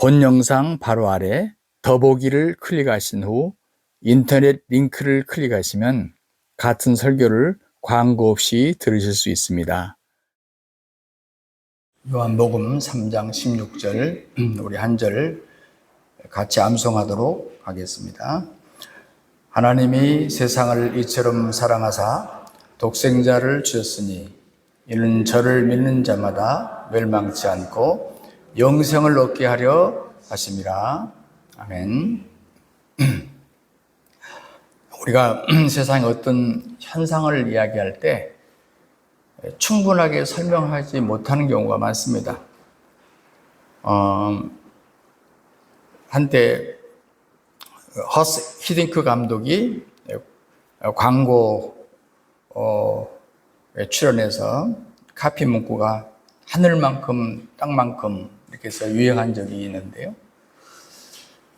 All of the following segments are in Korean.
본 영상 바로 아래 더보기를 클릭하신 후 인터넷 링크를 클릭하시면 같은 설교를 광고 없이 들으실 수 있습니다. 요한복음 3장 16절 우리 한 절 같이 암송하도록 하겠습니다. 하나님이 세상을 이처럼 사랑하사 독생자를 주셨으니 이는 저를 믿는 자마다 멸망치 않고 영생을 얻게 하려 하심이라. 아멘. 우리가 세상의 어떤 현상을 이야기할 때 충분하게 설명하지 못하는 경우가 많습니다. 한때 허스 히딩크 감독이 광고에 출연해서 카피 문구가 하늘만큼 땅만큼 이렇게 해서 유행한 적이 있는데요.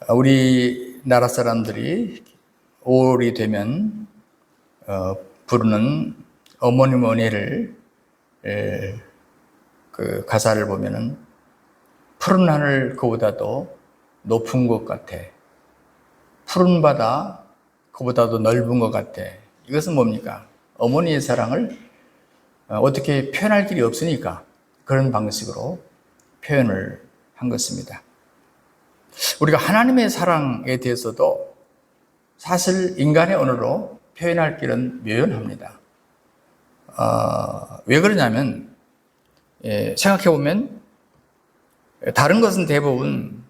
우리나라 사람들이 5월이 되면 부르는 어머님 은혜를 그 가사를 보면은 푸른 하늘 그보다도 높은 것 같아. 푸른 바다 그보다도 넓은 것 같아. 이것은 뭡니까? 어머니의 사랑을 어떻게 표현할 길이 없으니까 그런 방식으로 표현을 한 것입니다. 우리가 하나님의 사랑에 대해서도 사실 인간의 언어로 표현할 길은 묘연합니다. 왜 그러냐면 생각해보면 다른 것은 대부분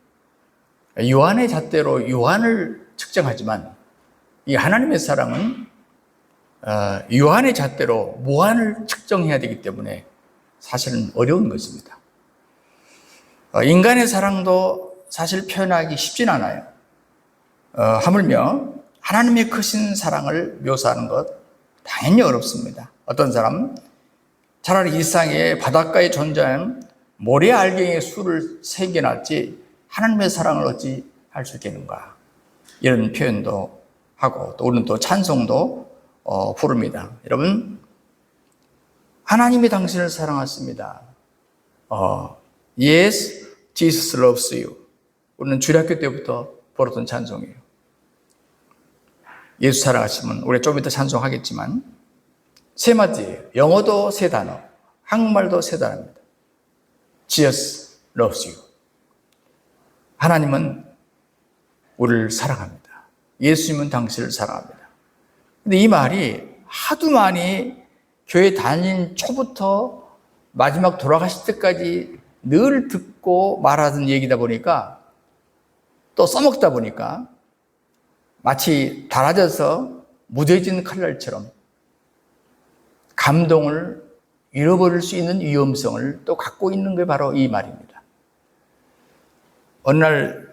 요한의 잣대로 요한을 측정하지만 이 하나님의 사랑은 요한의 잣대로 무한을 측정해야 되기 때문에 사실은 어려운 것입니다. 인간의 사랑도 사실 표현하기 쉽진 않아요. 하물며 하나님의 크신 사랑을 묘사하는 것 당연히 어렵습니다. 어떤 사람 차라리 일상에 바닷가에 존재하는 모래 알갱이의 수를 새겨놨지 하나님의 사랑을 어찌 할 수 있겠는가, 이런 표현도 하고 또 우리는 또 찬송도 부릅니다. 여러분, 하나님이 당신을 사랑하십니다. Yes, Jesus loves you. 우리는 주일학교 때부터 부르던 찬송이에요. 예수 사랑하시면 우리 좀 이따 찬송하겠지만 세 마디예요. 영어도 세 단어, 한국말도 세 단어입니다. Jesus loves you. 하나님은 우리를 사랑합니다. 예수님은 당신을 사랑합니다. 근데 이 말이 하도 많이 교회 다닌 초부터 마지막 돌아가실 때까지 늘 듣고 말하던 얘기다 보니까 또 써먹다 보니까 마치 닳아져서 무뎌진 칼날처럼 감동을 잃어버릴 수 있는 위험성을 또 갖고 있는 게 바로 이 말입니다. 어느 날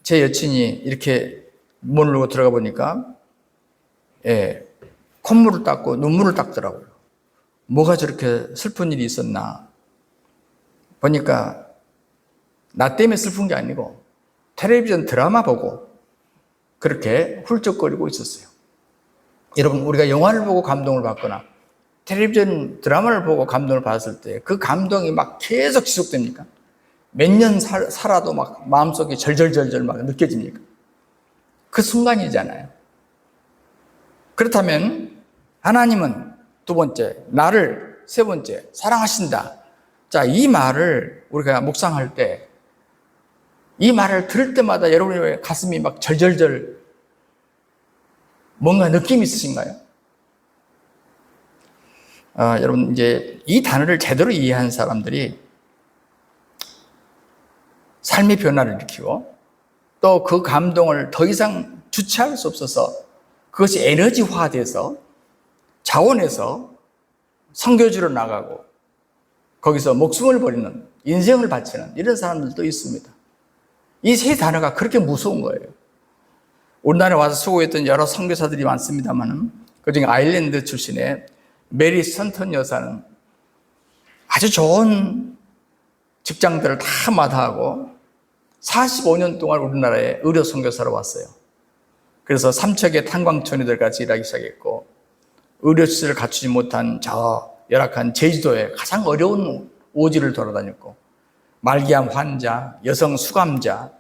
제 여친이 이렇게 문을 열고 들어가 보니까 콧물을 닦고 눈물을 닦더라고요. 뭐가 저렇게 슬픈 일이 있었나 보니까 나 때문에 슬픈 게 아니고 텔레비전 드라마 보고 그렇게 훌쩍거리고 있었어요. 여러분, 우리가 영화를 보고 감동을 받거나 텔레비전 드라마를 보고 감동을 받았을 때 그 감동이 막 계속 지속됩니까? 몇 년 살아도 막 마음속에 절절절절 막 느껴집니까? 그 순간이잖아요. 그렇다면 하나님은 두 번째, 나를 세 번째 사랑하신다. 자, 이 말을 우리가 묵상할 때 이 말을 들을 때마다 여러분의 가슴이 막 절절절 뭔가 느낌이 있으신가요? 여러분, 이제 이 단어를 제대로 이해한 사람들이 삶의 변화를 일으키고 또 그 감동을 더 이상 주체할 수 없어서 그것이 에너지화돼서 자원해서 선교지로 나가고 거기서 목숨을 버리는, 인생을 바치는 이런 사람들도 있습니다. 이 세 단어가 그렇게 무서운 거예요. 우리나라에 와서 수고했던 여러 선교사들이 많습니다만 그중에 아일랜드 출신의 메리 선턴 여사는 아주 좋은 직장들을 다 마다하고 45년 동안 우리나라에 의료 선교사로 왔어요. 그래서 삼척의 탄광촌이들 같이 일하기 시작했고 의료시설을 갖추지 못한 저 열악한 제주도에 가장 어려운 오지를 돌아다녔고 말기암 환자, 여성 수감자,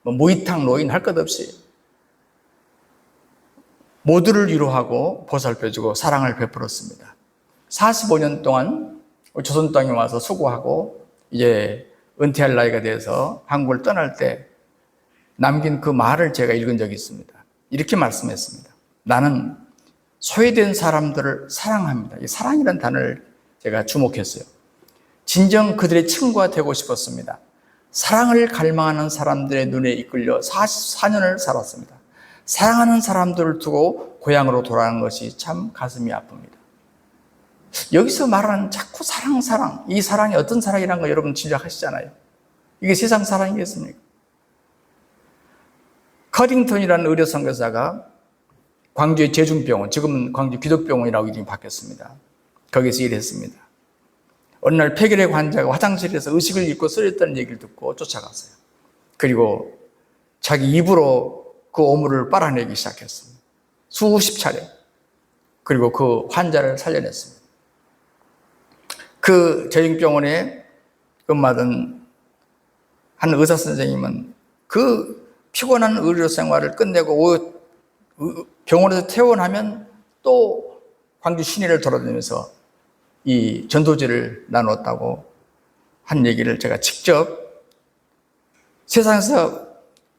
무이탁 노인 할 것 없이 모두를 위로하고 보살펴주고 사랑을 베풀었습니다. 45년 동안 조선 땅에 와서 수고하고 이제 은퇴할 나이가 돼서 한국을 떠날 때 남긴 그 말을 제가 읽은 적이 있습니다. 이렇게 말씀했습니다. 나는 소외된 사람들을 사랑합니다. 이 사랑이라는 단어를 제가 주목했어요. 진정 그들의 친구가 되고 싶었습니다. 사랑을 갈망하는 사람들의 눈에 이끌려 44년을 살았습니다. 사랑하는 사람들을 두고 고향으로 돌아가는 것이 참 가슴이 아픕니다. 여기서 말하는 자꾸 사랑, 이 사랑이 어떤 사랑이라는 거 여러분 짐작하시잖아요. 이게 세상 사랑이겠습니까? 커링턴이라는 의료 선교사가 광주의 제중병원, 지금은 광주 기독병원이라고 이름이 바뀌었습니다. 거기서 일했습니다. 어느 날 폐결핵 환자가 화장실에서 의식을 잃고 쓰러졌다는 얘기를 듣고 쫓아갔어요. 그리고 자기 입으로 그 오물을 빨아내기 시작했습니다. 수십 차례. 그리고 그 환자를 살려냈습니다. 그 제중병원에 근무하던 한 의사 선생님은 그 피곤한 의료 생활을 끝내고 병원에서 퇴원하면 또 광주 시내를 돌아다니면서 이 전도지를 나눴다고 한 얘기를 제가 직접 세상에서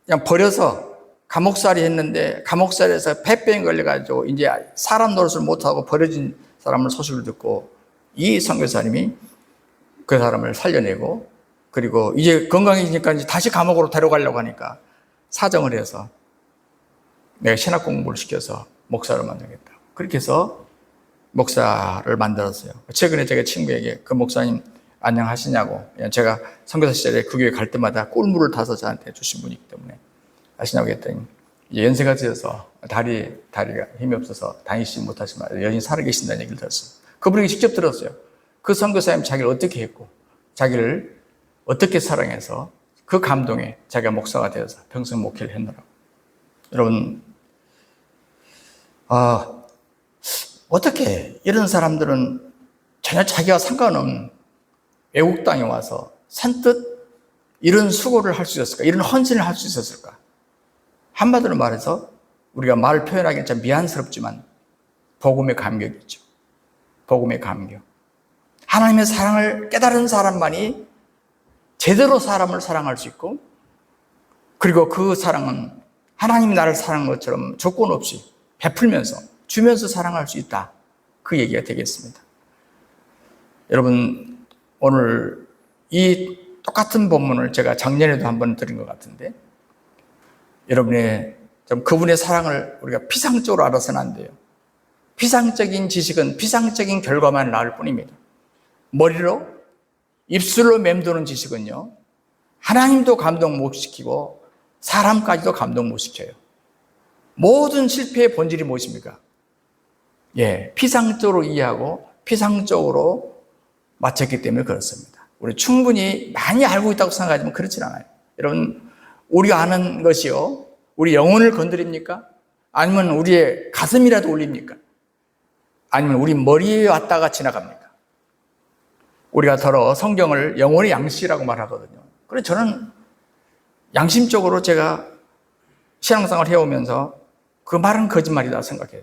그냥 버려서 감옥살이 했는데 감옥살에서 폐병에 걸려가지고 이제 사람 노릇을 못하고 버려진 사람을 소식을 듣고 이 선교사님이 그 사람을 살려내고 그리고 이제 건강해지니까 이제 다시 감옥으로 데려가려고 하니까 사정을 해서 내가 신학 공부를 시켜서 목사를 만들겠다. 그렇게 해서 목사를 만들었어요. 최근에 제가 친구에게 그 목사님 안녕하시냐고, 제가 선교사 시절에 그 교회 갈 때마다 꿀물을 타서 저한테 주신 분이기 때문에 아시냐고 했더니 이제 연세가 드셔서 다리가 힘이 없어서 다니시지 못하지만 여전히 살아계신다는 얘기를 들었어요. 그분에게 직접 들었어요. 그 선교사님 자기를 어떻게 했고 자기를 어떻게 사랑해서 그 감동에 자기가 목사가 되어서 평생 목회를 했노라고. 여러분, 어떻게 이런 사람들은 전혀 자기와 상관없는 외국 땅에 와서 선뜻 이런 수고를 할 수 있었을까? 이런 헌신을 할 수 있었을까? 한마디로 말해서 우리가 말 표현하기는 참 미안스럽지만 복음의 감격이죠. 복음의 감격. 하나님의 사랑을 깨달은 사람만이 제대로 사람을 사랑할 수 있고 그리고 그 사랑은 하나님이 나를 사랑한 것처럼 조건 없이 베풀면서 주면서 사랑할 수 있다. 그 얘기가 되겠습니다. 여러분, 오늘 이 똑같은 본문을 제가 작년에도 한번 드린 것 같은데 여러분의 좀 그분의 사랑을 우리가 피상적으로 알아서는 안 돼요. 피상적인 지식은 피상적인 결과만 나올 뿐입니다. 머리로 입술로 맴도는 지식은요 하나님도 감동 못 시키고 사람까지도 감동 못 시켜요. 모든 실패의 본질이 무엇입니까? 피상적으로 이해하고 피상적으로 맞췄기 때문에 그렇습니다. 우리 충분히 많이 알고 있다고 생각하지만 그렇진 않아요. 여러분, 우리가 아는 것이요 우리 영혼을 건드립니까? 아니면 우리의 가슴이라도 울립니까? 아니면 우리 머리에 왔다가 지나갑니까? 우리가 더러 성경을 영혼의 양식이라고 말하거든요. 그래서 저는 양심적으로 제가 신앙생활을 해오면서 그 말은 거짓말이다 생각해요.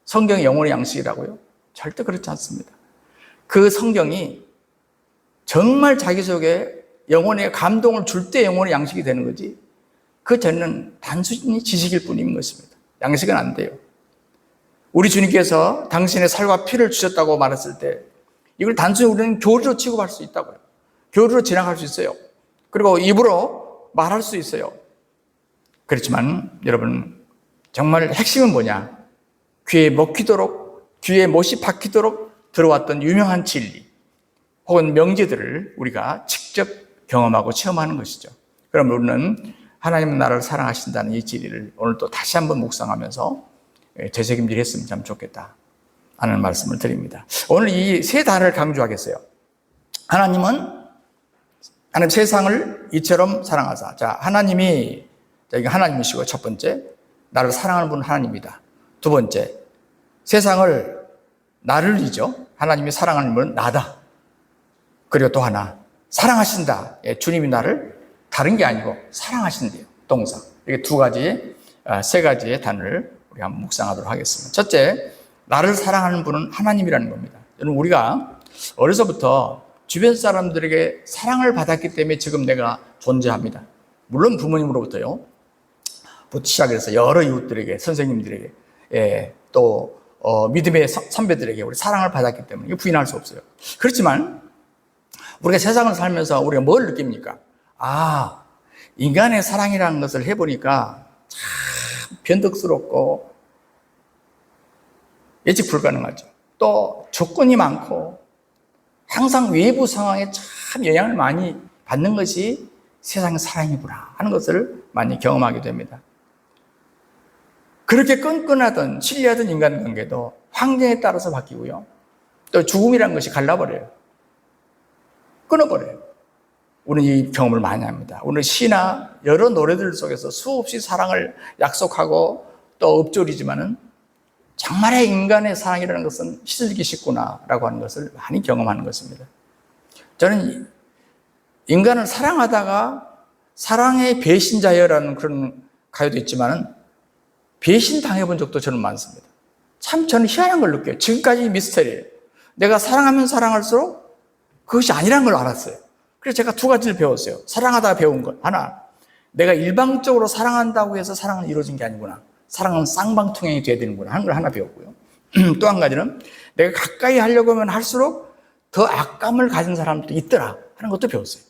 성경이 영혼의 양식이라고요? 절대 그렇지 않습니다. 그 성경이 정말 자기 속에 영혼의 감동을 줄 때 영혼의 양식이 되는 거지 그 전에는 단순히 지식일 뿐인 것입니다. 양식은 안 돼요. 우리 주님께서 당신의 살과 피를 주셨다고 말했을 때 이걸 단순히 우리는 교리로 취급할 수 있다고요. 교리로 지나갈 수 있어요. 그리고 입으로 말할 수 있어요. 그렇지만 여러분 정말 핵심은 뭐냐? 귀에 먹히도록 귀에 못이 박히도록 들어왔던 유명한 진리 혹은 명제들을 우리가 직접 경험하고 체험하는 것이죠. 그럼 우리는 하나님은 나를 사랑하신다는 이 진리를 오늘 또 다시 한번 묵상하면서 되새김질 했으면 참 좋겠다 하는 말씀을 드립니다. 오늘 이 세 단어를 강조하겠어요. 하나님은 하나님 세상을 이처럼 사랑하사. 자, 하나님이 이게 하나님이시고 첫 번째 나를 사랑하는 분은 하나님이다. 두 번째 세상을 나를이죠. 하나님이 사랑하는 분은 나다. 그리고 또 하나 사랑하신다. 예, 주님이 나를 다른 게 아니고 사랑하신대요. 동사. 이렇게 두 가지, 세 가지의 단어를 우리가 한번 묵상하도록 하겠습니다. 첫째, 나를 사랑하는 분은 하나님이라는 겁니다. 여러분, 우리가 어려서부터 주변 사람들에게 사랑을 받았기 때문에 지금 내가 존재합니다. 물론 부모님으로부터요. 부터 시작해서 여러 이웃들에게, 선생님들에게, 예, 또 믿음의 선배들에게 우리 사랑을 받았기 때문에 이거 부인할 수 없어요. 그렇지만 우리가 세상을 살면서 우리가 뭘 느낍니까? 아, 인간의 사랑이라는 것을 해보니까 참 변덕스럽고 예측 불가능하죠. 또 조건이 많고 항상 외부 상황에 참 영향을 많이 받는 것이 세상의 사랑이구나 하는 것을 많이 경험하게 됩니다. 그렇게 끈끈하던 친리하던 인간관계도 환경에 따라서 바뀌고요. 또 죽음이라는 것이 갈라버려요. 끊어버려요. 우리는 이 경험을 많이 합니다. 우리는 시나 여러 노래들 속에서 수없이 사랑을 약속하고 또 읊조리지만은 정말의 인간의 사랑이라는 것은 시들기 쉽구나라고 하는 것을 많이 경험하는 것입니다. 저는 인간을 사랑하다가 사랑의 배신자여라는 그런 가요도 있지만은 배신 당해본 적도 저는 많습니다. 참 저는 희한한 걸 느껴요. 지금까지 미스터리예요. 내가 사랑하면 사랑할수록 그것이 아니라는 걸 알았어요. 그래서 제가 두 가지를 배웠어요. 사랑하다가 배운 것. 하나, 내가 일방적으로 사랑한다고 해서 사랑은 이루어진 게 아니구나. 사랑은 쌍방통행이 돼야 되는구나 하는 걸 하나 배웠고요. 또 한 가지는 내가 가까이 하려고 하면 할수록 더 악감을 가진 사람도 있더라 하는 것도 배웠어요.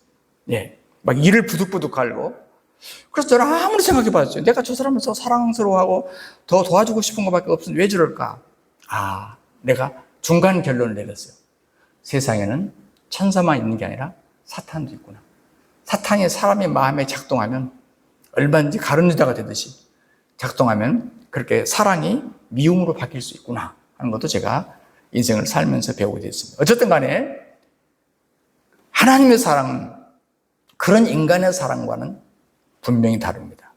예, 막 이를 부득부득 갈고. 그래서 저는 아무리 생각해 봤어요. 내가 저 사람을 더 사랑스러워하고 더 도와주고 싶은 것밖에 없으면 왜 저럴까? 아, 내가 중간 결론을 내렸어요. 세상에는 천사만 있는 게 아니라 사탄도 있구나. 사탄이 사람의 마음에 작동하면 얼마든지 가룟유다가 되듯이 작동하면 그렇게 사랑이 미움으로 바뀔 수 있구나 하는 것도 제가 인생을 살면서 배우게 됐습니다. 어쨌든 간에 하나님의 사랑은 그런 인간의 사랑과는 분명히 다릅니다.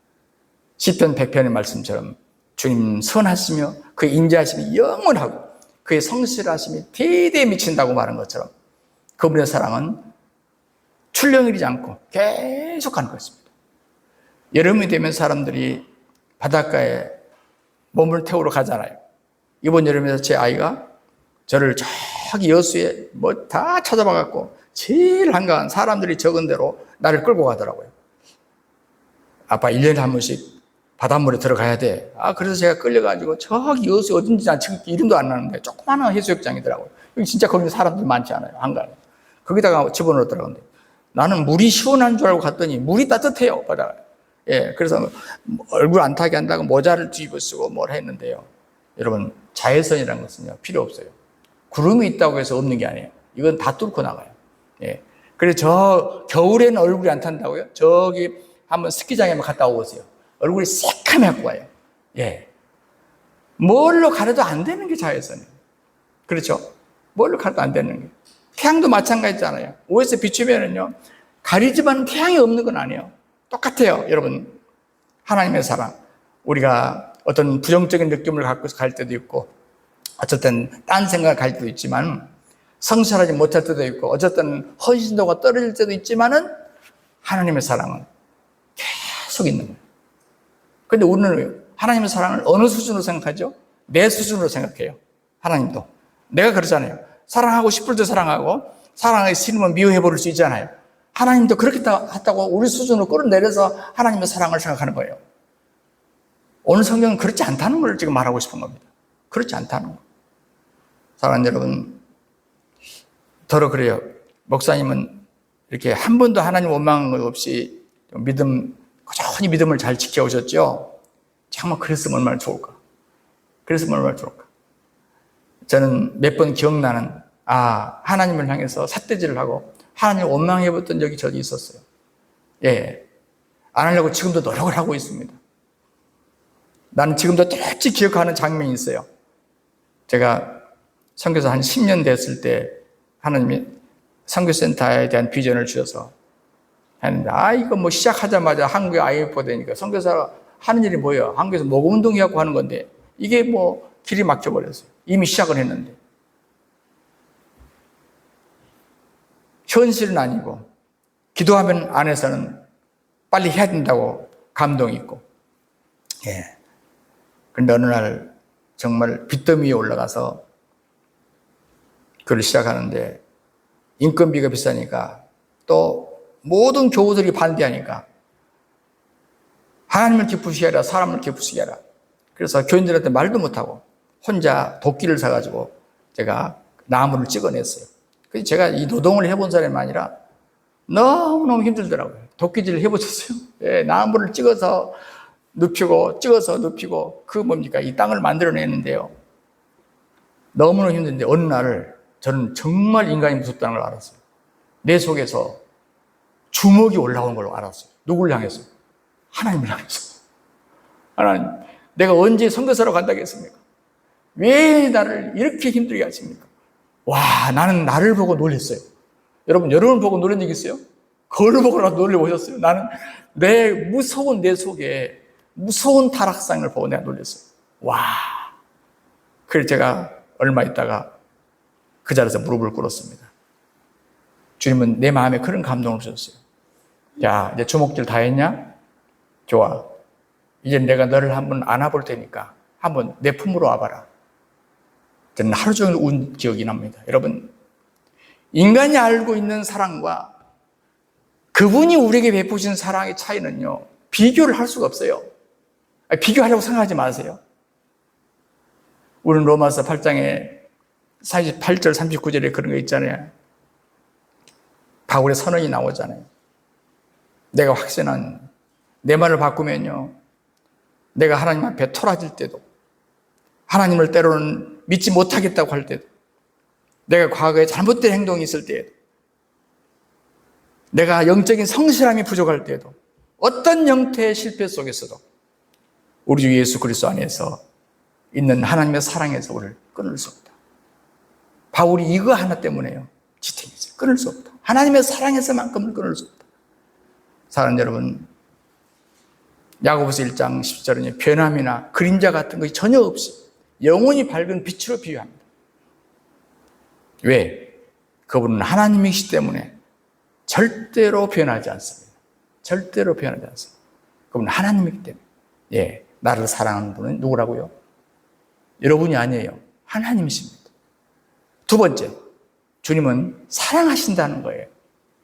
시편 100편의 말씀처럼 주님 선하시며 그의 인자하심이 영원하고 그의 성실하심이 대대에 미친다고 말한 것처럼 그분의 사랑은 출렁이지 않고 계속 가는 것입니다. 여름이 되면 사람들이 바닷가에 몸을 태우러 가잖아요. 이번 여름에 제 아이가 저를 저기 여수에 뭐 다 찾아봐갖고 제일 한가한 사람들이 적은 대로 나를 끌고 가더라고요. 아빠 1년에 한 번씩 바닷물에 들어가야 돼. 그래서 제가 끌려가지고 저기 여수 어딘지 난 지금 이름도 안 나는데 조그마한 해수욕장이더라고요. 여기 진짜 거기 사람들 많지 않아요. 한가해. 거기다가 집어넣었더라고요. 나는 물이 시원한 줄 알고 갔더니 물이 따뜻해요. 바다가. 예, 그래서 얼굴 안 타게 한다고 모자를 뒤집어 쓰고 뭘 했는데요. 여러분, 자외선이라는 것은요, 필요 없어요. 구름이 있다고 해서 없는 게 아니에요. 이건 다 뚫고 나가요. 예. 그래서 저 겨울에는 얼굴이 안 탄다고요? 저기 한번 스키장에 한번 갔다 오세요. 얼굴이 새카맣고 와요. 예. 뭘로 가려도 안 되는 게 자외선이에요. 그렇죠? 뭘로 가려도 안 되는 게. 태양도 마찬가지잖아요. OS 비추면은요, 가리지만 태양이 없는 건 아니에요. 똑같아요, 여러분. 하나님의 사랑. 우리가 어떤 부정적인 느낌을 갖고 갈 때도 있고, 어쨌든 딴 생각을 갈 때도 있지만, 성실하지 못할 때도 있고, 어쨌든 헌신도가 떨어질 때도 있지만은, 하나님의 사랑은 계속 있는 거예요. 근데 우리는 하나님의 사랑을 어느 수준으로 생각하죠? 내 수준으로 생각해요. 하나님도. 내가 그러잖아요. 사랑하고 싶을 때 사랑하고, 사랑하기 싫으면 미워해버릴 수 있잖아요. 하나님도 그렇게 했다고 우리 수준으로 끌어내려서 하나님의 사랑을 생각하는 거예요. 오늘 성경은 그렇지 않다는 걸 지금 말하고 싶은 겁니다. 그렇지 않다는 거. 사랑하는 여러분, 더러 그래요. 목사님은 이렇게 한 번도 하나님 원망한 것 없이 꾸준히 믿음을 잘 지켜오셨죠? 정말 그랬으면 얼마나 좋을까? 그랬으면 얼마나 좋을까? 저는 몇 번 기억나는, 하나님을 향해서 삿대질을 하고 하나님을 원망해봤던 적이 저도 있었어요. 예. 안 하려고 지금도 노력을 하고 있습니다. 나는 지금도 또렷이 기억하는 장면이 있어요. 제가 선교사 한 10년 됐을 때 하나님이 선교센터에 대한 비전을 주셔서 했는데, 이거 뭐 시작하자마자 한국에 IMF 되니까 선교사가 하는 일이 뭐예요? 한국에서 모금운동이라고 하는 건데 이게 뭐 길이 막혀버렸어요. 이미 시작을 했는데. 현실은 아니고 기도하면 안에서는 빨리 해야 된다고 감동이 있고. 예. 그런데 어느 날 정말 빚더미 위에 올라가서 그걸 시작하는데 인건비가 비싸니까 또 모든 교우들이 반대하니까 하나님을 기쁘시게 하라, 사람을 기쁘시게 하라. 그래서 교인들한테 말도 못하고 혼자 도끼를 사가지고 제가 나무를 찍어냈어요. 그래서 제가 이 노동을 해본 사람이 아니라 너무너무 힘들더라고요. 도끼질을 해보셨어요? 예, 나무를 찍어서 눕히고 찍어서 눕히고 그 뭡니까? 이 땅을 만들어내는데요. 너무너무 힘든데 어느 날 저는 정말 인간이 무섭다는 걸 알았어요. 내 속에서 주먹이 올라온 걸 알았어요. 누굴 향해서? 하나님을 향해서. 하나님, 내가 언제 선교사로 간다고 했습니까? 왜 나를 이렇게 힘들게 하십니까? 와, 나는 나를 보고 놀랐어요. 여러분 보고 놀란 적 있어요? 거울을 보고라도 놀래보셨어요? 나는 내 무서운 내 속에 무서운 타락상을 보고 내가 놀랐어요. 와. 그래서 제가 얼마 있다가 그 자리에서 무릎을 꿇었습니다. 주님은 내 마음에 그런 감동을 주셨어요. 야, 이제 주먹질 다 했냐? 좋아. 이제 내가 너를 한번 안아볼 테니까 한번 내 품으로 와봐라. 저는 하루 종일 운 기억이 납니다. 여러분, 인간이 알고 있는 사랑과 그분이 우리에게 베푸신 사랑의 차이는요, 비교를 할 수가 없어요. 비교하려고 생각하지 마세요. 우리는 로마서 8장에 48절 39절에 그런 거 있잖아요. 바울의 선언이 나오잖아요. 내가 확신한 내 말을 바꾸면요, 내가 하나님 앞에 토라질 때도, 하나님을 때로는 믿지 못하겠다고 할 때도, 내가 과거에 잘못된 행동이 있을 때에도, 내가 영적인 성실함이 부족할 때에도, 어떤 형태의 실패 속에서도 우리 주 예수 그리스도 안에서 있는 하나님의 사랑에서 우리를 끊을 수 없다. 바울이 이거 하나 때문에요, 지탱이죠. 끊을 수 없다. 하나님의 사랑에서만큼은 끊을 수 없다. 사랑하는 여러분, 야고보서 1장 10절은 변함이나 그림자 같은 것이 전혀 없이 영원히 밝은 빛으로 비유합니다. 왜? 그분은 하나님이시기 때문에 절대로 변하지 않습니다. 절대로 변하지 않습니다. 그분은 하나님이기 때문에. 예, 나를 사랑하는 분은 누구라고요? 여러분이 아니에요. 하나님이십니다. 두 번째, 주님은 사랑하신다는 거예요.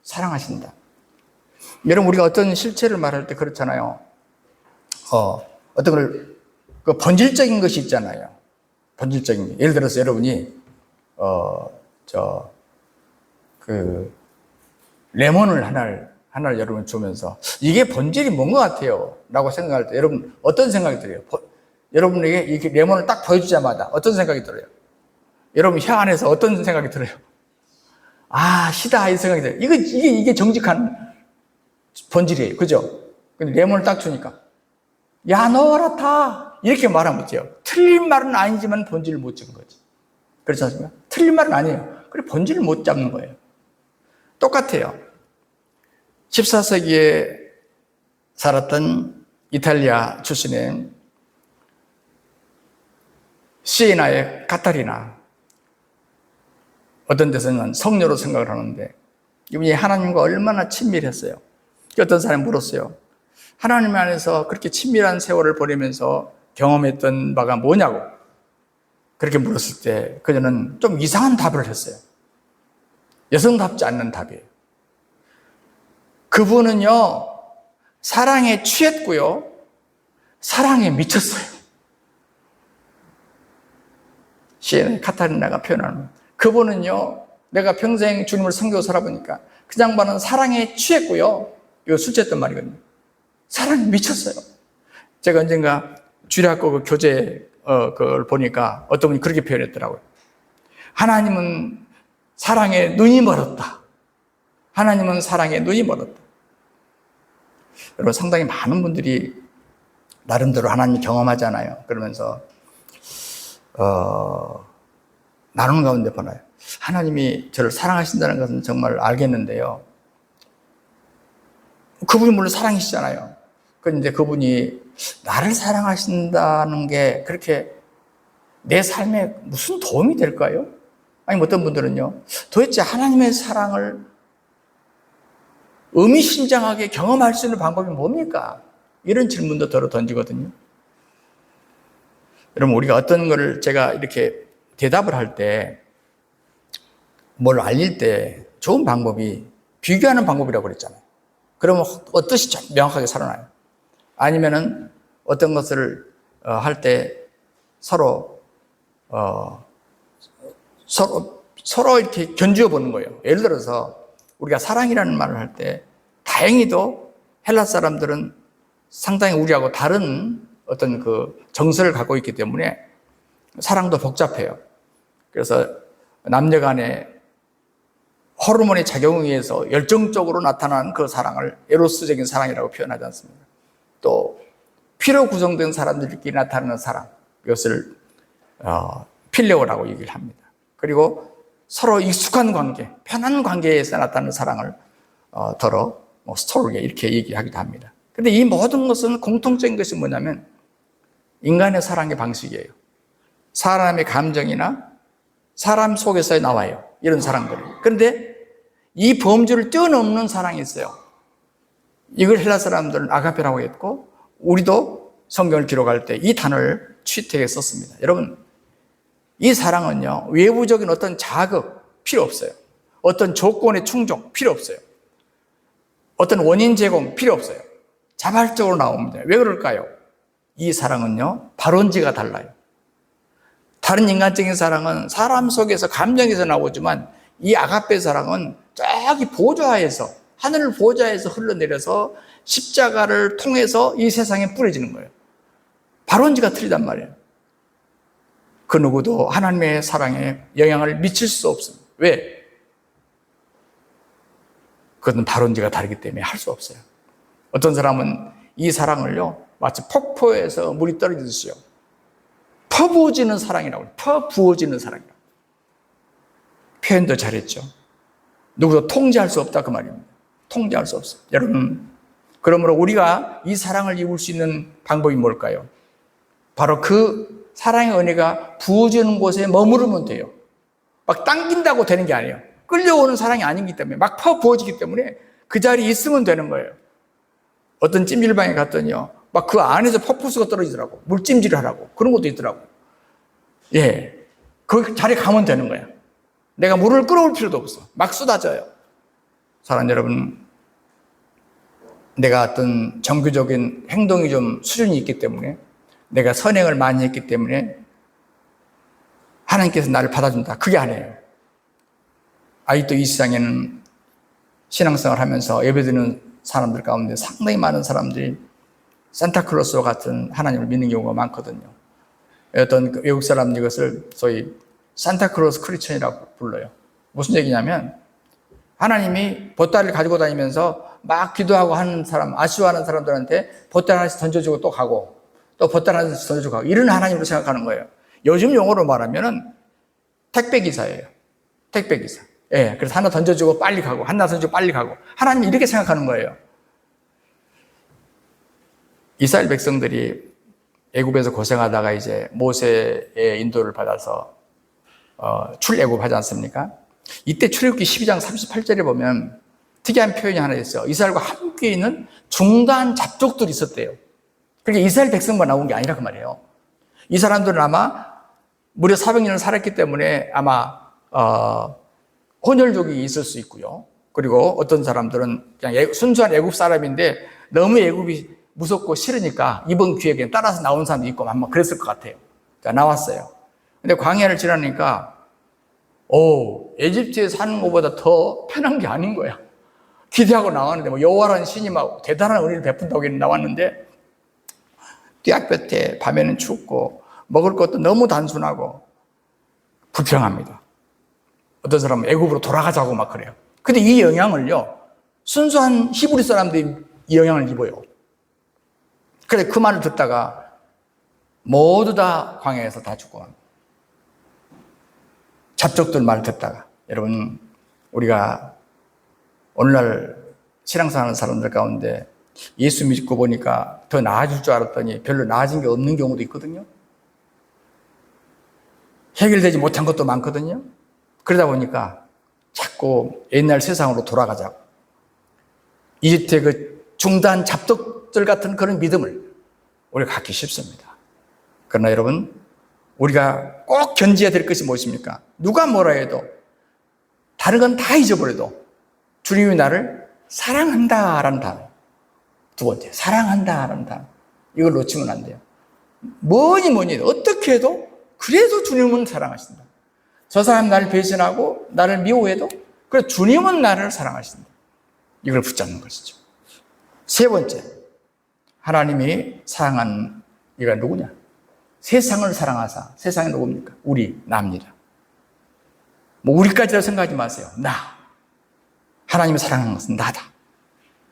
사랑하신다. 여러분, 우리가 어떤 실체를 말할 때 그렇잖아요. 어떤 걸, 그 본질적인 것이 있잖아요. 본질적인 게. 예를 들어서 여러분이, 레몬을 하나를 여러분 주면서 이게 본질이 뭔 것 같아요? 라고 생각할 때 여러분 어떤 생각이 들어요? 여러분에게 이렇게 레몬을 딱 보여주자마자 어떤 생각이 들어요? 여러분 혀 안에서 어떤 생각이 들어요? 아, 시다, 이 생각이 들어요. 이게 정직한 본질이에요. 그죠? 근데 레몬을 딱 주니까 야, 넣어라 타! 이렇게 말하면 어때요? 틀린 말은 아니지만 본질을 못 잡은 거지. 그렇지 않습니까? 틀린 말은 아니에요. 그래, 본질을 못 잡는 거예요. 똑같아요. 14세기에 살았던 이탈리아 출신의 시에나의 카타리나, 어떤 데서는 성녀로 생각을 하는데 이분이 하나님과 얼마나 친밀했어요. 어떤 사람이 물었어요. 하나님 안에서 그렇게 친밀한 세월을 보내면서 경험했던 바가 뭐냐고 그렇게 물었을 때 그녀는 좀 이상한 답을 했어요. 여성답지 않는 답이에요. 그분은요, 사랑에 취했고요, 사랑에 미쳤어요. 시에나 카타리나가 표현하는, 그분은요, 내가 평생 주님을 섬기고 살아보니까 그 양반은 사랑에 취했고요, 이거 술 취했단 말이거든요. 사랑에 미쳤어요. 제가 언젠가 주일학교 그 교재 그걸 보니까 어떤 분이 그렇게 표현했더라고요. 하나님은 사랑에 눈이 멀었다. 하나님은 사랑에 눈이 멀었다. 여러분, 상당히 많은 분들이 나름대로 하나님을 경험하잖아요. 그러면서 나누는 가운데 보나요? 하나님이 저를 사랑하신다는 것은 정말 알겠는데요. 그분이 물론 사랑이시잖아요. 그런데 그분이 나를 사랑하신다는 게 그렇게 내 삶에 무슨 도움이 될까요? 아니, 어떤 분들은요, 도대체 하나님의 사랑을 의미심장하게 경험할 수 있는 방법이 뭡니까? 이런 질문도 덜어 던지거든요. 여러분, 우리가 어떤 거를 제가 이렇게 대답을 할 때, 뭘 알릴 때 좋은 방법이 비교하는 방법이라고 그랬잖아요. 그러면 어떠시 좀 명확하게 살아나요. 아니면은 어떤 것을 할 때 서로 이렇게 견주어 보는 거예요. 예를 들어서 우리가 사랑이라는 말을 할 때 다행히도 헬라 사람들은 상당히 우리하고 다른 어떤 그 정서를 갖고 있기 때문에 사랑도 복잡해요. 그래서 남녀 간의 호르몬의 작용에 의해서 열정적으로 나타나는 그 사랑을 에로스적인 사랑이라고 표현하지 않습니까? 또 피로 구성된 사람들끼리 나타나는 사랑, 이것을 필레오라고 얘기를 합니다. 그리고 서로 익숙한 관계, 편한 관계에서 나타나는 사랑을 스토르게 이렇게 얘기하기도 합니다. 그런데 이 모든 것은 공통적인 것이 뭐냐면 인간의 사랑의 방식이에요. 사람의 감정이나 사람 속에서 나와요. 이런 사랑들이. 그런데 이 범주를 뛰어넘는 사랑이 있어요. 이걸 헬라 사람들은 아가페라고 했고, 우리도 성경을 기록할 때 이 단어를 취택해 썼습니다. 여러분, 이 사랑은요, 외부적인 어떤 자극 필요 없어요. 어떤 조건의 충족 필요 없어요. 어떤 원인 제공 필요 없어요. 자발적으로 나옵니다. 왜 그럴까요? 이 사랑은요, 발원지가 달라요. 다른 인간적인 사랑은 사람 속에서 감정에서 나오지만 이 아가페 사랑은 저기 보좌에서, 하늘 보좌에서 흘러내려서 십자가를 통해서 이 세상에 뿌려지는 거예요. 발원지가 틀리단 말이에요. 그 누구도 하나님의 사랑에 영향을 미칠 수 없습니다. 왜? 그것은 발원지가 다르기 때문에 할 수 없어요. 어떤 사람은 이 사랑을요, 마치 폭포에서 물이 떨어지듯이요, 퍼부어지는 사랑이라고 해요. 퍼부어지는 사랑이라고. 표현도 잘했죠. 누구도 통제할 수 없다 그 말입니다. 통제할 수 없어요. 여러분, 그러므로 우리가 이 사랑을 입을 수 있는 방법이 뭘까요? 바로 그 사랑의 은혜가 부어지는 곳에 머무르면 돼요. 막 당긴다고 되는 게 아니에요. 끌려오는 사랑이 아니기 때문에, 막 부어지기 때문에 그 자리에 있으면 되는 거예요. 어떤 찜질방에 갔더니요, 막 그 안에서 폭포수가 떨어지더라고. 물찜질을 하라고. 그런 것도 있더라고. 예. 그 자리에 가면 되는 거야. 내가 물을 끌어올 필요도 없어. 막 쏟아져요. 사랑하는 여러분, 내가 어떤 정규적인 행동이 좀 수준이 있기 때문에, 내가 선행을 많이 했기 때문에 하나님께서 나를 받아준다. 그게 아니에요. 아직도 이 세상에는 신앙생활 하면서 예배드리는 사람들 가운데 상당히 많은 사람들이 산타클로스와 같은 하나님을 믿는 경우가 많거든요. 어떤 외국 사람들이 이것을 소위 산타클로스 크리스천이라고 불러요. 무슨 얘기냐면 하나님이 보따리를 가지고 다니면서 막 기도하고 하는 사람, 아쉬워하는 사람들한테 보따리 하나씩 던져주고 또 가고, 또 보따리 하나씩 던져주고 가고, 이런 하나님으로 생각하는 거예요. 요즘 용어로 말하면은 택배기사예요. 택배기사. 예, 그래서 하나 던져주고 빨리 가고, 하나 던져주고 빨리 가고, 하나님이 이렇게 생각하는 거예요. 이스라엘 백성들이 애굽에서 고생하다가 이제 모세의 인도를 받아서 출애굽하지 않습니까? 이때 출애굽기 12장 38절에 보면 특이한 표현이 하나 있어요. 이스라엘과 함께 있는 중간 잡족들이 있었대요. 그러니까 이스라엘 백성만 나온 게 아니라 그 말이에요. 이 사람들은 아마 무려 400년을 살았기 때문에 아마 혼혈족이 있을 수 있고요. 그리고 어떤 사람들은 그냥 순수한 애굽 사람인데 너무 애굽이 무섭고 싫으니까 이번 기회에 그냥 따라서 나온 사람도 있고 아마 그랬을 것 같아요. 자, 나왔어요. 근데 광야를 지나니까 에집트에 사는 것보다 더 편한 게 아닌 거야. 기대하고 나왔는데 뭐 여호와라는 신이 막 대단한 은혜를 베푼다고 나왔는데 띠약볕에 밤에는 춥고 먹을 것도 너무 단순하고 불평합니다. 어떤 사람은 애굽으로 돌아가자고 막 그래요. 근데 이 영향을요, 순수한 히브리 사람들이 이 영향을 입어요. 그래, 그 말을 듣다가 모두 다 광야에서 다 죽고 갑니다. 잡족들 말을 듣다가. 여러분, 우리가 오늘날 신앙생활하는 사람들 가운데 예수 믿고 보니까 더 나아질 줄 알았더니 별로 나아진 게 없는 경우도 있거든요. 해결되지 못한 것도 많거든요. 그러다 보니까 자꾸 옛날 세상으로 돌아가자고. 이집트의 그 중단 잡독들 같은 그런 믿음을 우리가 갖기 쉽습니다. 그러나 여러분, 우리가 꼭 견지해야 될 것이 무엇입니까? 누가 뭐라 해도, 다른 건 다 잊어버려도 주님이 나를 사랑한다라는 단어. 두 번째, 사랑한다라는 단어. 이걸 놓치면 안 돼요. 뭐니 어떻게 해도 그래도 주님은 사랑하신다. 저 사람 나를 배신하고 나를 미워해도 그래 주님은 나를 사랑하신다. 이걸 붙잡는 것이죠. 세 번째, 하나님이 사랑한 이가 누구냐? 세상을 사랑하사. 세상이 누굽니까? 우리, 나입니다. 뭐 우리까지라고 생각하지 마세요. 나. 하나님이 사랑하는 것은 나다.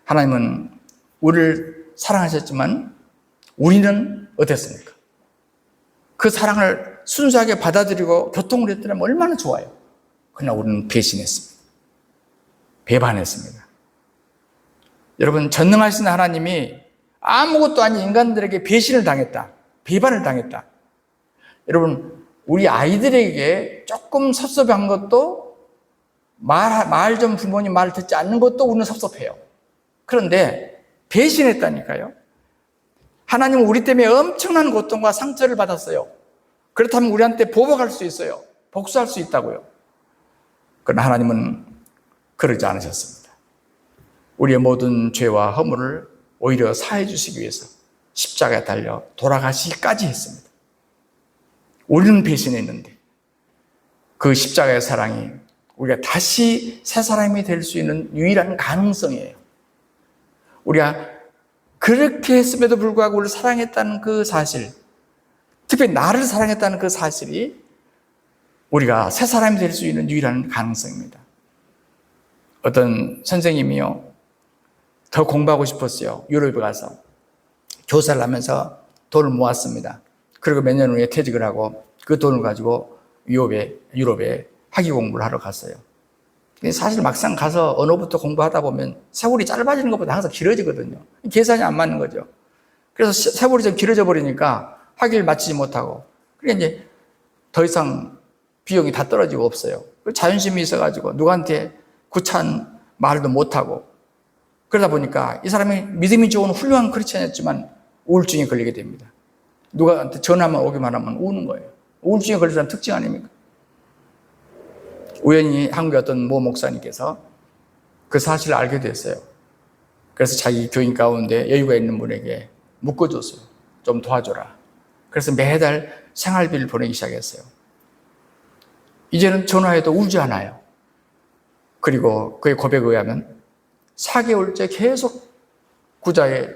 하나님은 우리를 사랑하셨지만 우리는 어땠습니까? 그 사랑을 순수하게 받아들이고 교통을 했더라면 얼마나 좋아요. 그러나 우리는 배신했습니다. 배반했습니다. 여러분, 전능하신 하나님이 아무것도 아닌 인간들에게 배신을 당했다. 배반을 당했다. 여러분, 우리 아이들에게 조금 섭섭한 것도 말 좀 부모님 말 듣지 않는 것도 우리는 섭섭해요. 그런데 배신했다니까요. 하나님은 우리 때문에 엄청난 고통과 상처를 받았어요. 그렇다면 우리한테 보복할 수 있어요. 복수할 수 있다고요. 그러나 하나님은 그러지 않으셨습니다. 우리의 모든 죄와 허물을 오히려 사해 주시기 위해서 십자가에 달려 돌아가시기까지 했습니다. 우리는 배신했는데 그 십자가의 사랑이 우리가 다시 새 사람이 될 수 있는 유일한 가능성이에요. 우리가 그렇게 했음에도 불구하고 우리를 사랑했다는 그 사실, 특별히 나를 사랑했다는 그 사실이 우리가 새 사람이 될 수 있는 유일한 가능성입니다. 어떤 선생님이요, 더 공부하고 싶었어요. 유럽에 가서 교사를 하면서 돈을 모았습니다. 그리고 몇 년 후에 퇴직을 하고 그 돈을 가지고 유럽에 학위 공부를 하러 갔어요. 사실 막상 가서 언어부터 공부하다 보면 세월이 짧아지는 것보다 항상 길어지거든요. 계산이 안 맞는 거죠. 그래서 세월이 좀 길어져 버리니까 학위를 마치지 못하고, 그러니까 이제 더 이상 비용이 다 떨어지고 없어요. 자존심이 있어가지고 누구한테 구차한 말도 못하고, 그러다 보니까 이 사람이 믿음이 좋은 훌륭한 크리스천이었지만 우울증에 걸리게 됩니다. 누구한테 전화만 오기만 하면 우는 거예요. 우울증에 걸린 사람 특징 아닙니까? 우연히 한국의 어떤 모 목사님께서 그 사실을 알게 됐어요. 그래서 자기 교인 가운데 여유가 있는 분에게 묶어줬어요. 좀 도와줘라. 그래서 매달 생활비를 보내기 시작했어요. 이제는 전화해도 울지 않아요. 그리고 그의 고백에 의하면 4개월째 계속 구자에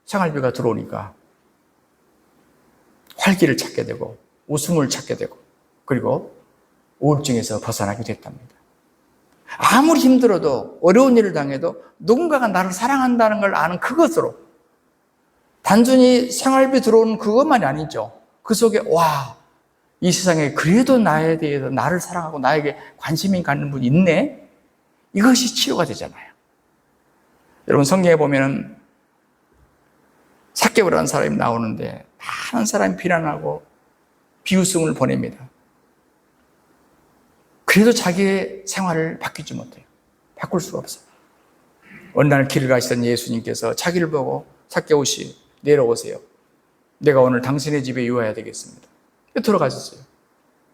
생활비가 들어오니까 활기를 찾게 되고 웃음을 찾게 되고, 그리고 우울증에서 벗어나게 됐답니다. 아무리 힘들어도 어려운 일을 당해도 누군가가 나를 사랑한다는 걸 아는 그것으로, 단순히 생활비 들어오는 그것만이 아니죠. 그 속에 와, 이 세상에 그래도 나에 대해서 나를 사랑하고 나에게 관심이 갖는 분이 있네. 이것이 치유가 되잖아요. 여러분, 성경에 보면은 삭개오라는 사람이 나오는데 많은 사람이 비난하고 비웃음을 보냅니다. 그래도 자기의 생활을 바뀌지 못해요. 바꿀 수가 없어요. 어느 날 길을 가시던 예수님께서 자기를 보고 삭개오 씨 내려오세요. 내가 오늘 당신의 집에 유하여야 되겠습니다. 들어가셨어요.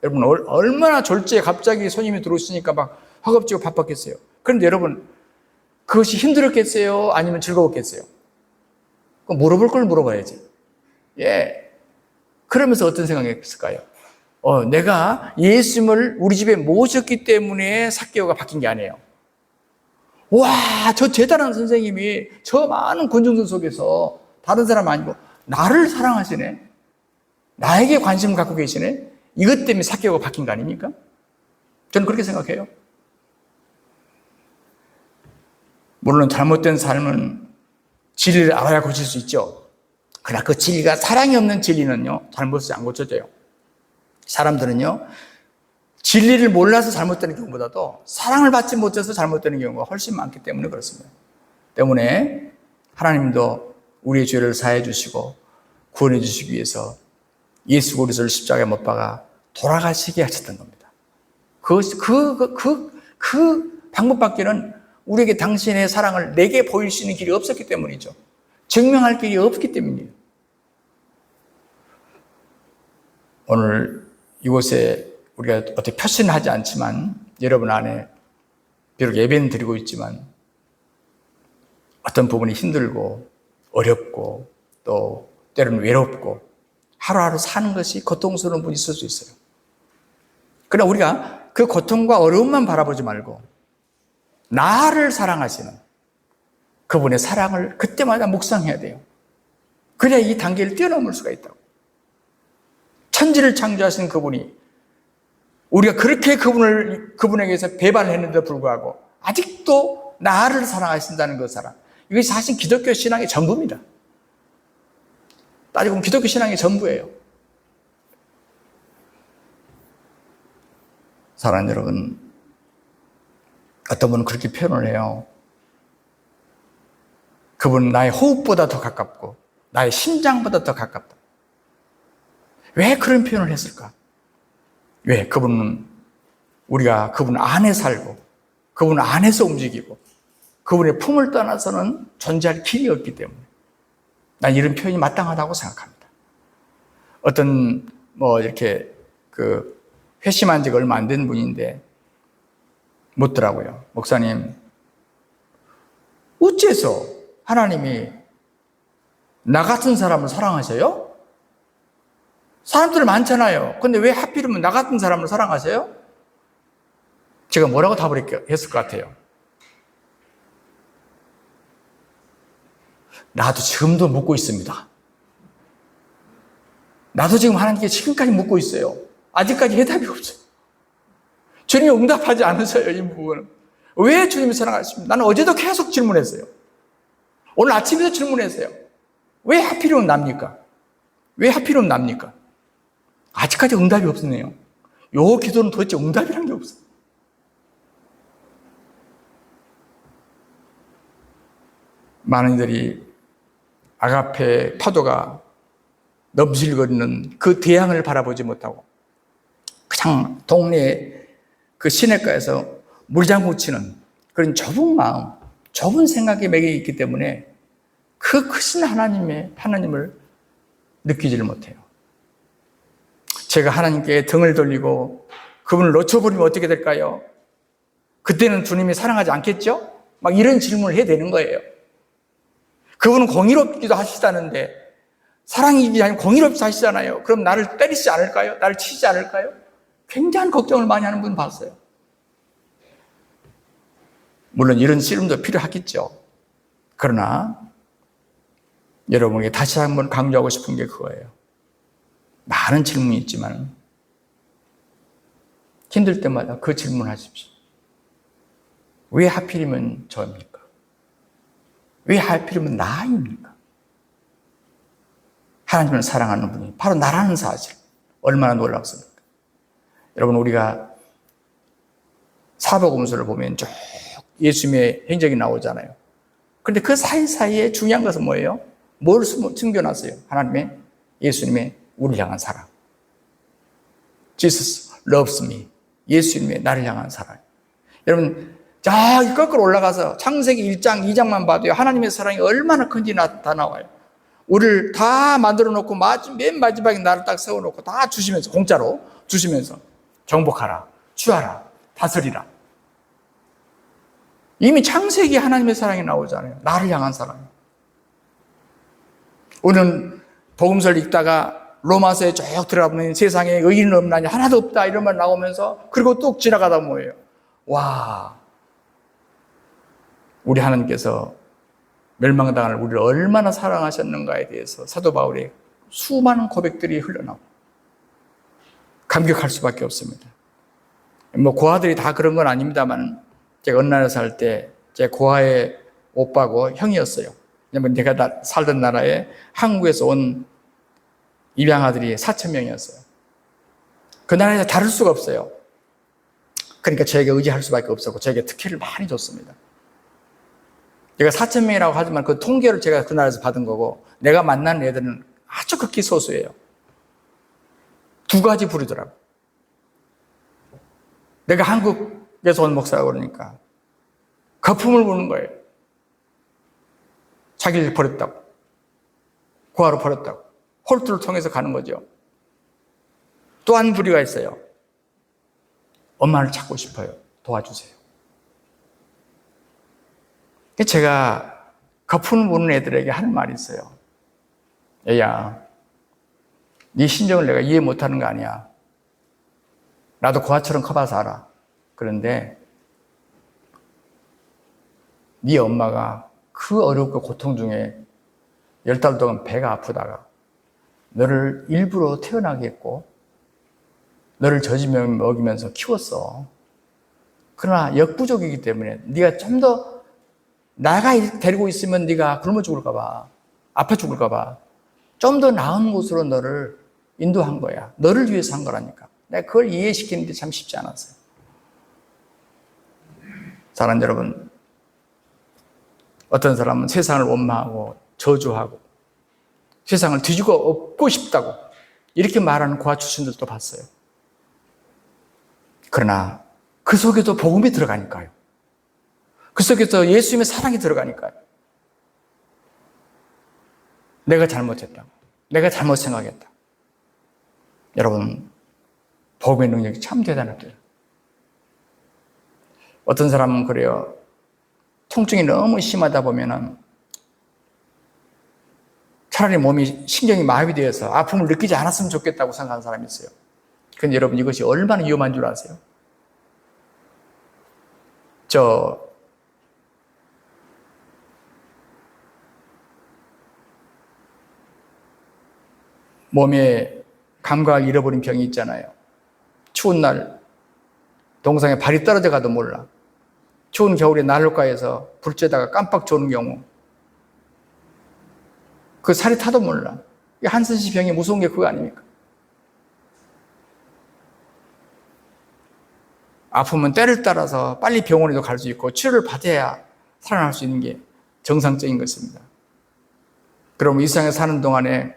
여러분, 얼마나 졸지에 갑자기 손님이 들어오시니까 막 허겁지겁 바빴겠어요. 그런데 여러분, 그것이 힘들었겠어요? 아니면 즐거웠겠어요? 물어볼 걸 물어봐야지. 예. 그러면서 어떤 생각이 했을까요? 내가 예수님을 우리 집에 모셨기 때문에 삭개오가 바뀐 게 아니에요. 와, 저 대단한 선생님이 저 많은 군중들 속에서 다른 사람 아니고 나를 사랑하시네. 나에게 관심을 갖고 계시네. 이것 때문에 삭개오가 바뀐 거 아닙니까? 저는 그렇게 생각해요. 물론 잘못된 삶은 진리를 알아야 고칠 수 있죠. 그러나 그 진리가 사랑이 없는 진리는요, 잘못이 안 고쳐져요. 사람들은요, 진리를 몰라서 잘못되는 경우보다도 사랑을 받지 못해서 잘못되는 경우가 훨씬 많기 때문에 그렇습니다. 때문에 하나님도 우리의 죄를 사해 주시고 구원해 주시기 위해서 예수 그리스도를 십자가에 못 박아 돌아가시게 하셨던 겁니다. 그 방법밖에는 우리에게 당신의 사랑을 내게 보일 수 있는 길이 없었기 때문이죠. 증명할 길이 없기 때문이에요. 오늘 이곳에 우리가 어떻게 표시는 않지만 여러분 안에 비록 예배는 드리고 있지만 어떤 부분이 힘들고 어렵고 또 때로는 외롭고 하루하루 사는 것이 고통스러운 분이 있을 수 있어요. 그러나 우리가 그 고통과 어려움만 바라보지 말고 나를 사랑하시는 그분의 사랑을 그때마다 묵상해야 돼요. 그래야 이 단계를 뛰어넘을 수가 있다고. 천지를 창조하신 그분이 우리가 그렇게 그분에게서 배반했는데도 불구하고 아직도 나를 사랑하신다는 그 사랑. 이것이 사실 기독교 신앙의 전부입니다. 따지고 보면 기독교 신앙의 전부예요. 사랑하는 여러분, 어떤 분은 그렇게 표현을 해요. 그분은 나의 호흡보다 더 가깝고 나의 심장보다 더 가깝다. 왜 그런 표현을 했을까? 왜? 그분은 우리가 그분 안에 살고 그분 안에서 움직이고 그분의 품을 떠나서는 존재할 길이 없기 때문에 난 이런 표현이 마땅하다고 생각합니다. 어떤 이렇게 회심한 지가 얼마 안 된 분인데 묻더라고요. 목사님, 어째서 하나님이 나 같은 사람을 사랑하셔요? 사람들 많잖아요. 근데 왜 하필이면 나 같은 사람을 사랑하세요? 제가 뭐라고 답을 했을 것 같아요? 나도 지금도 묻고 있습니다. 나도 지금 하나님께 지금까지 묻고 있어요. 아직까지 해답이 없어요. 주님이 응답하지 않으세요, 이 부분은. 왜 주님이 사랑하십니까? 나는 어제도 계속 질문했어요. 오늘 아침에도 질문했어요. 왜 하필이면 납니까? 왜 하필이면 납니까? 아직까지 응답이 없네요. 요 기도는 도대체 응답이란 게 없어요. 많은 이들이 아가페 파도가 넘실거리는 그 대양을 바라보지 못하고 그냥 동네 그 시냇가에서 물장구 치는 그런 좁은 마음, 좁은 생각에 매여 있기 때문에 그 크신 하나님을 느끼지를 못해요. 제가 하나님께 등을 돌리고 그분을 놓쳐버리면 어떻게 될까요? 그때는 주님이 사랑하지 않겠죠? 막 이런 질문을 해야 되는 거예요. 그분은 공의롭기도 하시다는데 사랑이기 아니면 공의롭지 하시잖아요. 그럼 나를 때리지 않을까요? 나를 치지 않을까요? 굉장한 걱정을 많이 하는 분 봤어요. 물론 이런 씨름도 필요하겠죠. 그러나 여러분에게 다시 한번 강조하고 싶은 게 그거예요. 많은 질문이 있지만 힘들 때마다 그 질문하십시오. 왜 하필이면 저입니까? 왜 하필이면 나입니까? 하나님을 사랑하는 분이 바로 나라는 사실, 얼마나 놀랍습니까? 여러분, 우리가 사복음서를 보면 쭉 예수님의 행적이 나오잖아요. 그런데 그 사이사이에 중요한 것은 뭐예요? 뭘 숨겨놨어요? 하나님의, 예수님의 우리를 향한 사랑. Jesus loves me. 예수님의 나를 향한 사랑. 여러분, 저기 거꾸로 올라가서 창세기 1장, 2장만 봐도요, 하나님의 사랑이 얼마나 큰지 다 나와요. 우리를 다 만들어 놓고 맨 마지막에 나를 딱 세워놓고 다 주시면서, 공짜로 주시면서 정복하라, 취하라, 다스리라. 이미 창세기 하나님의 사랑이 나오잖아요. 나를 향한 사랑. 우리는 복음서를 읽다가 로마서에 쭉 들어가보면 세상에 의인은 없나니 하나도 없다 이런 말 나오면서 그리고 뚝 지나가다 뭐예요? 와, 우리 하나님께서 멸망당할 우리를 얼마나 사랑하셨는가에 대해서 사도 바울의 수많은 고백들이 흘러나오고 감격할 수밖에 없습니다. 고아들이 다 그런 건 아닙니다만 제가 어느 나라에 살 때 제 고아의 오빠고 형이었어요. 왜냐면 내가 살던 나라에 한국에서 온 입양아들이 4,000명이었어요. 그 나라에서 다를 수가 없어요. 그러니까 저에게 의지할 수밖에 없었고 저에게 특혜를 많이 줬습니다. 제가 4,000명이라고 하지만 그 통계를 제가 그 나라에서 받은 거고 내가 만난 애들은 아주 극히 소수예요. 두 가지 부르더라고. 내가 한국에서 온 목사라고 그러니까 거품을 부는 거예요. 자기를 버렸다고. 고아로 버렸다고. 홀투를 통해서 가는 거죠. 또 한 부류가 있어요. 엄마를 찾고 싶어요. 도와주세요. 제가 거품을 부는 애들에게 하는 말이 있어요. 얘야, 네 심정을 내가 이해 못하는 거 아니야. 나도 고아처럼 커봐서 알아. 그런데 네 엄마가 그 어렵고 고통 중에 10달 동안 배가 아프다가 너를 일부러 태어나게 했고 너를 젖으며 먹이면서 키웠어. 그러나 역부족이기 때문에 네가 좀 더 나가 데리고 있으면 네가 굶어 죽을까 봐, 아파 죽을까 봐 좀 더 나은 곳으로 너를 인도한 거야. 너를 위해서 한 거라니까. 내가 그걸 이해시키는데 참 쉽지 않았어요. 사랑하는 여러분, 어떤 사람은 세상을 원망하고 저주하고 세상을 뒤지고 엎고 싶다고 이렇게 말하는 고아 출신들도 봤어요. 그러나 그 속에도 복음이 들어가니까요. 그 속에서 예수님의 사랑이 들어가니까요. 내가 잘못했다. 내가 잘못 생각했다. 여러분, 복음의 능력이 참 대단합니다. 어떤 사람은 그래요. 통증이 너무 심하다 보면은 차라리 몸이 신경이 마비되어서 아픔을 느끼지 않았으면 좋겠다고 생각하는 사람이 있어요. 그런데 여러분, 이것이 얼마나 위험한 줄 아세요? 몸에 감각을 잃어버린 병이 있잖아요. 추운 날 동상에 발이 떨어져 가도 몰라. 추운 겨울에 난로가에서 불 쬐다가 깜빡 조는 경우 그 살이 타도 몰라. 한센시 병이 무서운 게 그거 아닙니까? 아프면 때를 따라서 빨리 병원에도 갈 수 있고 치료를 받아야 살아날 수 있는 게 정상적인 것입니다. 그럼 이 세상에 사는 동안에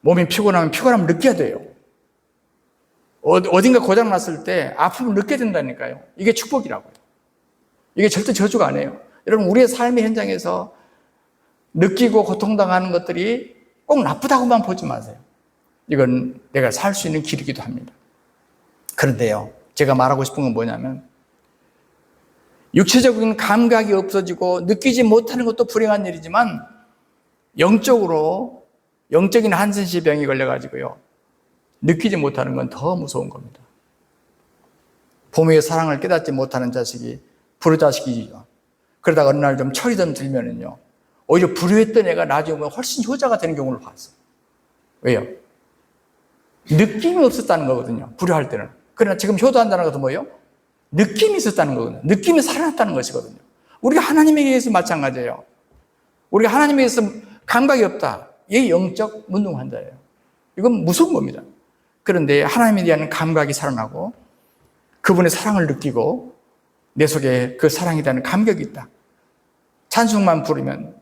몸이 피곤하면 느껴야 돼요. 어딘가 고장났을 때 아픔을 느껴야 된다니까요. 이게 축복이라고요. 이게 절대 저주가 아니에요. 여러분, 우리의 삶의 현장에서 느끼고 고통당하는 것들이 꼭 나쁘다고만 보지 마세요. 이건 내가 살 수 있는 길이기도 합니다. 그런데요, 제가 말하고 싶은 건 뭐냐면 육체적인 감각이 없어지고 느끼지 못하는 것도 불행한 일이지만 영적인 한센시 병이 걸려가지고요, 느끼지 못하는 건 더 무서운 겁니다. 부모의 사랑을 깨닫지 못하는 자식이 불효자식이죠. 그러다가 어느 날 좀 철이 좀 들면은요, 오히려 불효했던 애가 나중에 보면 훨씬 효자가 되는 경우를 봤어요. 왜요? 느낌이 없었다는 거거든요, 불효할 때는. 그러나 지금 효도한다는 것은 뭐예요? 느낌이 있었다는 거거든요. 느낌이 살아났다는 것이거든요. 우리가 하나님에 의해서 마찬가지예요. 우리가 하나님에 의해서 감각이 없다. 이게 영적 문둥환자예요. 이건 무서운 겁니다. 그런데 하나님에 대한 감각이 살아나고 그분의 사랑을 느끼고 내 속에 그 사랑에 대한 감격이 있다. 찬송만 부르면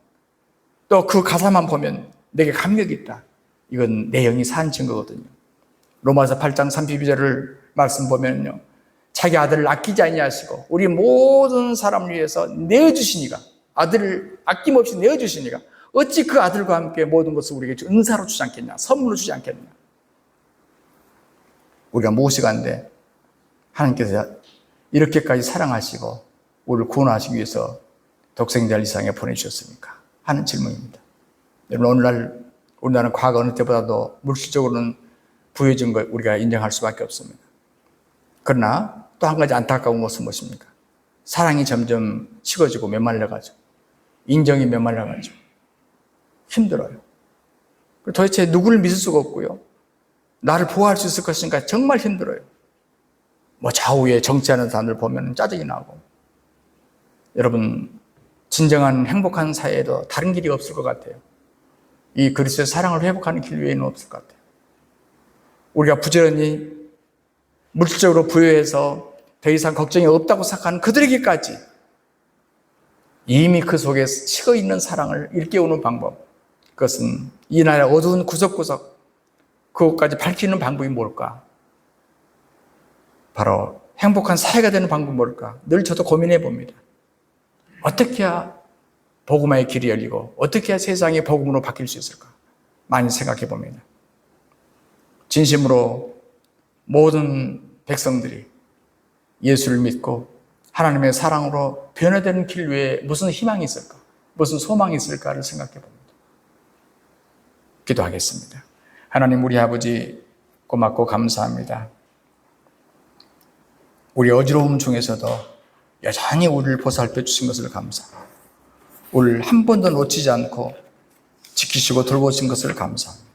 또 그 가사만 보면 내게 감격이 있다. 이건 내 영이 산 증거거든요. 로마서 8장 32절을 말씀 보면요, 자기 아들을 아끼지 아니하시고 우리 모든 사람을 위해서 내어주시니가, 아들을 아낌없이 내어주시니가 어찌 그 아들과 함께 모든 것을 우리에게 은사로 주지 않겠냐, 선물로 주지 않겠냐. 우리가 무엇이간데 하나님께서 이렇게까지 사랑하시고 우리를 구원하시기 위해서 독생자를 이 세상에 보내주셨습니까? 하는 질문입니다. 여러분, 오늘날 우리나라는 과거 어느 때보다도 물질적으로는 부유해진 걸 우리가 인정할 수밖에 없습니다. 그러나 또 한 가지 안타까운 것은 무엇입니까? 사랑이 점점 식어지고 메말라가지고 인정이 메말라가지고 힘들어요. 도대체 누구를 믿을 수가 없고요, 나를 보호할 수 있을 것인가 정말 힘들어요. 좌우에 정치하는 사람들 보면 짜증이 나고. 여러분, 진정한 행복한 사회에도 다른 길이 없을 것 같아요. 이 그리스도의 사랑을 회복하는 길 외에는 없을 것 같아요. 우리가 부지런히 물질적으로 부유해서 더 이상 걱정이 없다고 생각하는 그들에게까지 이미 그 속에 식어있는 사랑을 일깨우는 방법, 그것은 이 나라의 어두운 구석구석 그것까지 밝히는 방법이 뭘까? 바로 행복한 사회가 되는 방법이 뭘까? 늘 저도 고민해 봅니다. 어떻게 해야 복음의 길이 열리고 어떻게 해야 세상이 복음으로 바뀔 수 있을까? 많이 생각해 봅니다. 진심으로 모든 백성들이 예수를 믿고 하나님의 사랑으로 변화되는 길 위에 무슨 희망이 있을까? 무슨 소망이 있을까를 생각해 봅니다. 기도하겠습니다. 하나님, 우리 아버지 고맙고 감사합니다. 우리 어지러움 중에서도 여전히 우리를 보살펴 주신 것을 감사합니다. 우리를 한 번도 놓치지 않고 지키시고 돌보신 것을 감사합니다.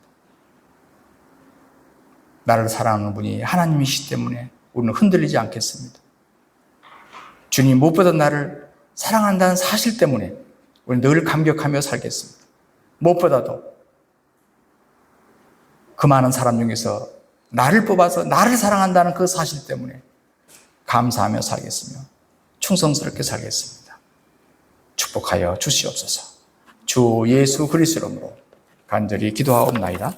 나를 사랑하는 분이 하나님이시기 때문에 우리는 흔들리지 않겠습니다. 주님, 무엇보다 나를 사랑한다는 사실 때문에 우리는 늘 감격하며 살겠습니다. 무엇보다도 그 많은 사람 중에서 나를 뽑아서 나를 사랑한다는 그 사실 때문에 감사하며 살겠으며 충성스럽게 살겠습니다. 축복하여 주시옵소서. 주 예수 그리스도 이름으로 간절히 기도하옵나이다.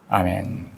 아멘.